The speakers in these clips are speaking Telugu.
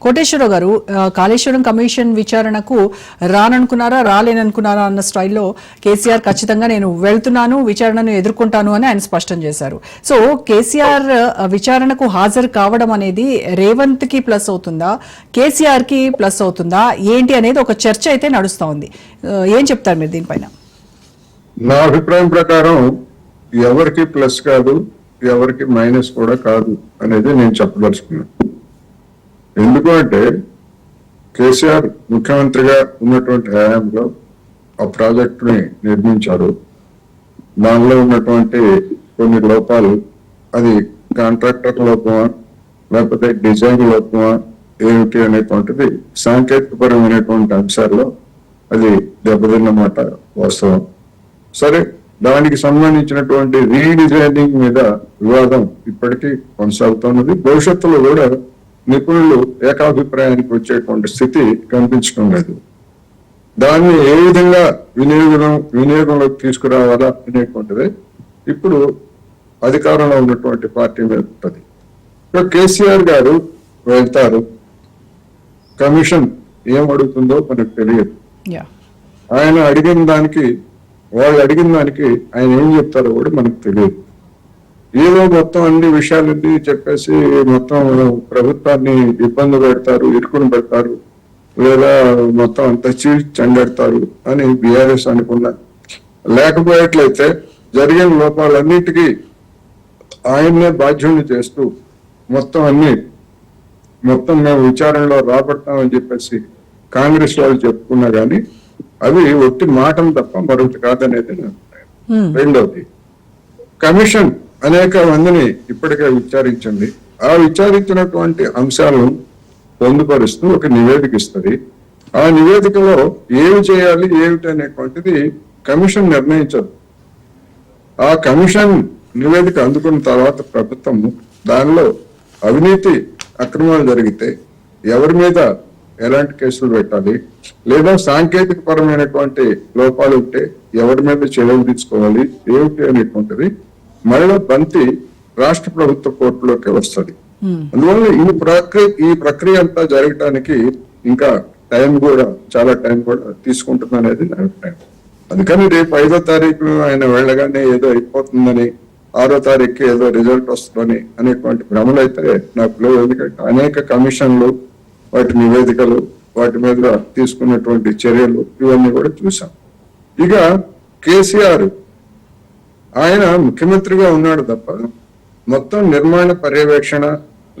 కోటేశ్వరరావు గారు, కాళేశ్వరం కమిషన్ విచారణకు రాననుకున్నారా రాలేననుకున్నారా అన్న స్టైల్లో కేసీఆర్ ఖచ్చితంగా నేను వెళ్తున్నాను, విచారణను ఎదుర్కొంటాను అని ఆయన స్పష్టం చేశారు. సో కేసీఆర్ విచారణకు హాజరు కావడం అనేది రేవంత్ కి ప్లస్ అవుతుందా, కేసీఆర్ కి ప్లస్ అవుతుందా ఏంటి అనేది ఒక చర్చ అయితే నడుస్తా ఉంది. ఏం చెప్తారు మీరు దీనిపైన? నా అభిప్రాయం ప్రకారం ఎవరికి ప్లస్ కాదు, ఎవరికి మైనస్ కూడా కాదు అనేది నేను చెప్పదలుచుకున్నాను. ఎందుకంటే కేసీఆర్ ముఖ్యమంత్రిగా ఉన్నటువంటి హయాంలో ఆ ప్రాజెక్టుని నిర్మించారు. దానిలో ఉన్నటువంటి కొన్ని లోపాలు, అది కాంట్రాక్టర్ లోపమా లేకపోతే డిజైన్ లోపమా ఏమిటి అనేటువంటిది సాంకేతికపరమైనటువంటి అంశాల్లో అది దెబ్బతిన్నమాట వాస్తవం. సరే, దానికి సంబంధించినటువంటి రీడిజైనింగ్ మీద వివాదం ఇప్పటికీ కొనసాగుతున్నది. భవిష్యత్తులో కూడా నిపుణులు ఏకాభిప్రాయానికి వచ్చేటువంటి స్థితి కనిపించడం లేదు. దాన్ని ఏ విధంగా వినియోగంలోకి తీసుకురావాలా అనేటువంటిది ఇప్పుడు అధికారంలో ఉన్నటువంటి పార్టీ మీద ఉంటుంది. కేసీఆర్ గారు వెళ్తారు, కమిషన్ ఏం అడుగుతుందో మనకు తెలియదు. ఆయన అడిగిన దానికి, వాళ్ళు అడిగిన దానికి ఆయన ఏం చెప్తారో కూడా మనకు తెలియదు. ఏదో మొత్తం అన్ని విషయాలన్నీ చెప్పేసి మొత్తం ప్రభుత్వాన్ని ఇబ్బంది పెడతారు, ఇరుకుని పెడతారు, లేదా మొత్తం అంతా చండెడతారు అని బీఆర్ఎస్ అనుకున్నా. లేకపోయేట్లయితే జరిగిన లోపాలన్నిటికీ ఆయన్నే బాధ్యుల్ని చేస్తూ మొత్తం మేము విచారణలో రాబడతామని చెప్పేసి కాంగ్రెస్ వాళ్ళు చెప్పుకున్నా గానీ అవి ఒట్టి మాటలు తప్ప మరొకటి కాదనేది నా అభిప్రాయం. రెండవది, కమిషన్ అనేక మందిని ఇప్పటికే విచారించింది. ఆ విచారించినటువంటి అంశాలను పొందుపరుస్తూ ఒక నివేదిక ఇస్తుంది. ఆ నివేదికలో ఏమి చేయాలి ఏమిటి అనేటువంటిది కమిషన్ నిర్ణయించదు. ఆ కమిషన్ నివేదిక అందుకున్న తర్వాత ప్రభుత్వం దానిలో అవినీతి అక్రమాలు జరిగితే ఎవరి మీద ఎలాంటి కేసులు పెట్టాలి, లేదా సాంకేతిక పరమైనటువంటి లోపాలు ఉంటే ఎవరి మీద చర్యలు తీసుకోవాలి ఏమిటి అనేటువంటిది మరణ బంతి రాష్ట్ర ప్రభుత్వ కోర్టులోకి వస్తుంది. అందువల్ల ఈ ప్రక్రియ అంతా జరగటానికి ఇంకా చాలా టైం కూడా తీసుకుంటుంది అనేది నా అభిప్రాయం. అందుకని రేపు 5వ తారీఖు ఆయన వెళ్ళగానే ఏదో అయిపోతుందని, 6వ తారీఖు ఏదో రిజల్ట్ వస్తుందని అనేటువంటి భ్రమలు అయితే నాకు లేవు. ఎందుకంటే అనేక కమిషన్లు, వాటి నివేదికలు, వాటి మీద తీసుకున్నటువంటి చర్యలు ఇవన్నీ కూడా చూసాం. ఇక కేసీఆర్ ఆయన ముఖ్యమంత్రిగా ఉన్నాడు తప్ప మొత్తం నిర్మాణ పర్యవేక్షణ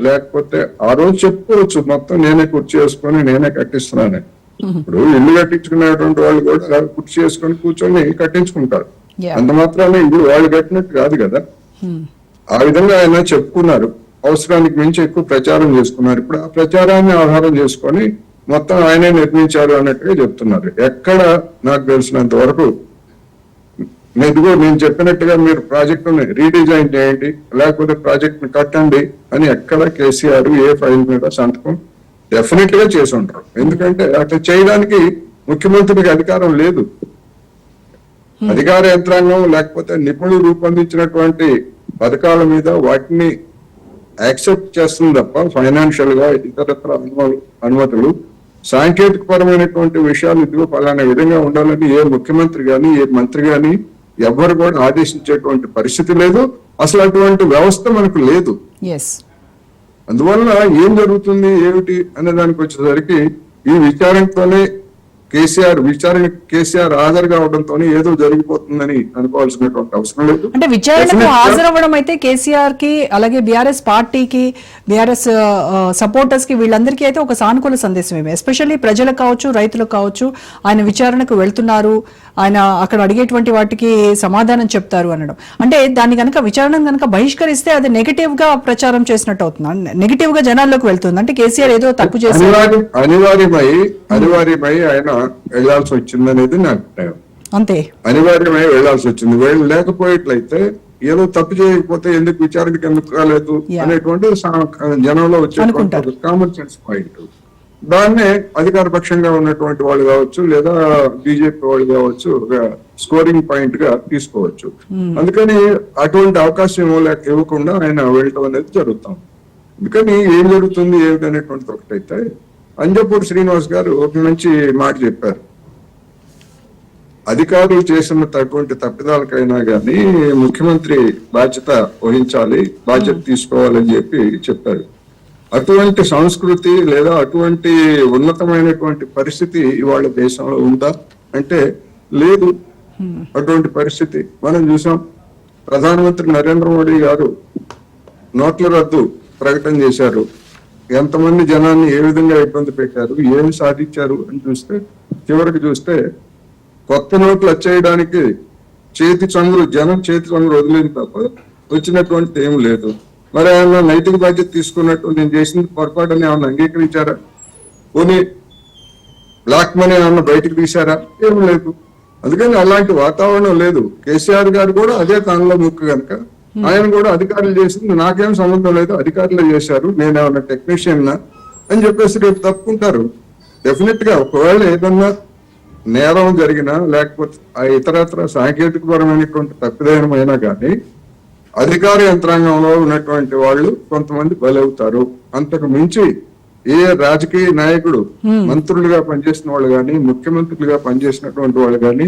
లేకపోతే ఆ రోజు చెప్పుకోవచ్చు మొత్తం నేనే కుర్చీ చేసుకొని నేనే కట్టిస్తున్నాను. ఇప్పుడు ఇల్లు కట్టించుకునేటువంటి వాళ్ళు కూడా కుర్చీ చేసుకొని కూర్చొని కట్టించుకుంటారు. అంత మాత్రాన్ని ఇల్లు వాళ్ళు కట్టినట్టు కాదు కదా. ఆ విధంగా ఆయన చెప్పుకున్నారు. అవసరానికి మించి ఎక్కువ ప్రచారం చేసుకున్నారు. ఇప్పుడు ఆ ప్రచారాన్ని ఆధారం చేసుకొని మొత్తం ఆయనే నిర్మించారు అన్నట్టుగా చెప్తున్నారు. ఎక్కడ నాకు తెలిసినంత వరకు నేను చెప్పినట్టుగా మీరు ప్రాజెక్టుని రీడిజైన్ చేయండి లేకపోతే ప్రాజెక్ట్ ని కట్టండి అని ఎక్కడ కేసీఆర్ ఏ ఫైల్ మీద సంతకం డెఫినెట్ గా చేసి ఉంటారు. ఎందుకంటే అట్లా చేయడానికి ముఖ్యమంత్రికి అధికారం లేదు. అధికార యంత్రాంగం లేకపోతే నిపుణులు రూపొందించినటువంటి పథకాల మీద వాటిని యాక్సెప్ట్ చేస్తుంది తప్ప ఫైనాన్షియల్ గా ఇతరత్ర అనుమతులు, సాంకేతిక పరమైనటువంటి విషయాలు ఇదిగో పలానా విధంగా ఉండాలని ఏ ముఖ్యమంత్రి గాని ఏ మంత్రి గాని ఎవరు కూడా ఆదేశించేటువంటి పరిస్థితి లేదు. అసలు అటువంటి వ్యవస్థ మనకు లేదు. అందువల్ల ఏం జరుగుతుంది ఏమిటి అనే దానికి వచ్చేసరికి ఈ విచారణతోనే కేసీఆర్ హాజరు కావడంతో ఏదో జరిగిపోతుందని అనుకోవాల్సినటువంటి అవసరం లేదు. అంటే విచారణకు హాజరవ్వడం అయితే కేసీఆర్ కి అలాగే బీఆర్ఎస్ పార్టీకి, బీఆర్ఎస్ సపోర్టర్స్ కి వీళ్ళందరికీ అయితే ఒక సానుకూల సందేశం ఏమి, ఎస్పెషల్లీ ప్రజలకు కావచ్చు రైతులకు కావచ్చు. ఆయన విచారణకు వెళ్తున్నారు, ఆయన అక్కడ అడిగేటువంటి వాటికి సమాధానం చెప్తారు అనడం అంటే దాన్ని కనుక విచారణ కనుక బహిష్కరిస్తే అది నెగటివ్ గా ప్రచారం చేసినట్టు అవుతుంది, నెగటివ్ గా జనాల్లోకి వెళ్తుంది. అంటే కేసీఆర్ ఏదో తప్పు చేసి అనివార్యమై ఆయన వెళ్లాల్సి వచ్చింది అనేది నా అభిప్రాయం. అంతే, అనివార్యమై వెళ్లాల్సి వచ్చింది. లేకపోయేట్లయితే ఏదో తప్పు చేయకపోతే ఎందుకు విచారణకి ఎందుకు కాలేదు అనేటువంటి జనంలో వచ్చే కామన్ సెన్స్ పాయింట్. దాన్నే అధికార పక్షంగా ఉన్నటువంటి వాళ్ళు కావచ్చు లేదా బీజేపీ వాళ్ళు కావచ్చు ఒక స్కోరింగ్ పాయింట్ గా తీసుకోవచ్చు. అందుకని అటువంటి అవకాశం ఇవ్వకుండా ఆయన వెళ్ళటం అనేది జరుగుతాం. అందుకని ఏం జరుగుతుంది ఏమిటి అనేటువంటిది ఒకటైతే అంజపూర్ శ్రీనివాస్ గారు ఒక మంచి మాట చెప్పారు. అధికారులు చేసినటువంటి తప్పిదాలకైనా కానీ ముఖ్యమంత్రి బాధ్యత వహించాలి, బాధ్యత తీసుకోవాలని చెప్పారు. అటువంటి సంస్కృతి లేదా అటువంటి ఉన్నతమైనటువంటి పరిస్థితి ఇవాళ దేశంలో ఉందా అంటే లేదు. అటువంటి పరిస్థితి మనం చూసాం. ప్రధానమంత్రి నరేంద్ర మోడీ గారు నోట్ల రద్దు ప్రకటన చేశారు. ఎంతమంది జనాన్ని ఏ విధంగా ఇబ్బంది పెట్టారు, ఏమి సాధించారు అని చూస్తే చివరికి చూస్తే కొత్త నోట్లు వచ్చేయడానికి జనం చేతి చంద్రు వదిలిన తప్ప వచ్చినటువంటి ఏం లేదు. మరి ఆయన నైతిక బాధ్యత తీసుకున్నట్టు నేను చేసిన పొరపాటుని ఏమన్నా అంగీకరించారా? పోనీ బ్లాక్ మనీ ఏమన్నా బయటకు తీశారా? ఏం లేదు. అందుకని అలాంటి వాతావరణం లేదు. కేసీఆర్ గారు కూడా అదే తనలో ముక్కు కనుక ఆయన కూడా అధికారులు చేసింది నాకేం సంబంధం లేదు, అధికారులు చేశారు, నేనేమన్నా టెక్నీషియన్ అని చెప్పేసి రేపు తప్పుకుంటారు. డెఫినెట్ గా ఒకవేళ ఏదన్నా నేరం జరిగినా లేకపోతే ఆ ఇతరత్ర సాంకేతికపరమైనటువంటి తప్పిదమైనా కానీ అధికార యంత్రాంగంలో ఉన్నటువంటి వాళ్ళు కొంతమంది బలవుతారు. అంతకు మించి ఏ రాజకీయ నాయకుడు మంత్రులుగా పనిచేసిన వాళ్ళు కానీ ముఖ్యమంత్రులుగా పనిచేసినటువంటి వాళ్ళు కానీ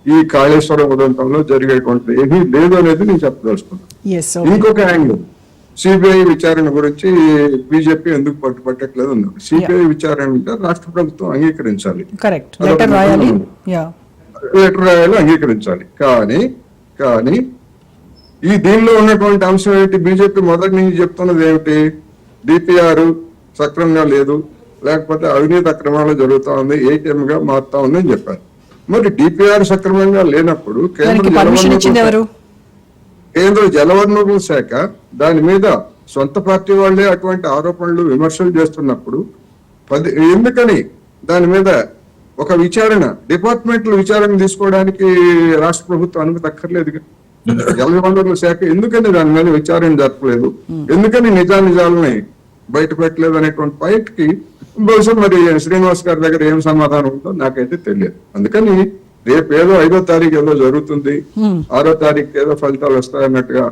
ఈ కాళేశ్వరం ఉదంతంలో జరిగేటువంటి ఏమీ లేదు అనేది నేను చెప్పదలుచుకున్నాను. ఇంకొక యాంగిల్ సిబిఐ విచారణ గురించి బీజేపీ ఎందుకు పట్టుపట్టట్లేదు అన్నారు. సిబిఐ విచారణ అంటే రాష్ట్ర ప్రభుత్వం అంగీకరించాలి, లెటర్ రాయాలి, అంగీకరించాలి. కానీ ఈ దీనిలో ఉన్నటువంటి అంశం ఏంటి? బీజేపీ మొదటి నుంచి చెప్తున్నది ఏమిటి? డిపిఆర్ సక్రమంగా లేదు, లేకపోతే అవినీతి అక్రమాలు జరుగుతా ఉంది, ఏటీఎం గా మారుతా ఉంది అని చెప్పారు. మరి డిపిఆర్ సక్రమంగా లేనప్పుడు కేంద్ర జలవనరుల శాఖ దాని మీద సొంత పార్టీ వాళ్ళే అటువంటి ఆరోపణలు విమర్శలు చేస్తున్నప్పుడు ఎందుకని దాని మీద ఒక విచారణ డిపార్ట్మెంట్ విచారణ తీసుకోవడానికి రాష్ట్ర ప్రభుత్వం అనుమతి అక్కర్లేదు? జలవనరుల శాఖ ఎందుకని దాని మీద విచారణ జరపలేదు, ఎందుకని నిజానిజాలని బయట పెట్టలేదు అనేటువంటి పాయింట్ కి బహుశా మరి శ్రీనివాస్ గారి దగ్గర ఏం సమాధానం ఉందో నాకైతే తెలియదు. అందుకని రేపు ఏదో 5వ తారీఖు ఏదో జరుగుతుంది, 6వ తారీఖు ఏదో ఫలితాలు వస్తాయన్నట్టుగా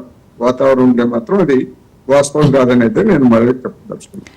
వాతావరణం ఉంటే మాత్రం అది వాస్తవం కాదని అయితే నేను మళ్ళీ చెప్పదలుచుకున్నాను.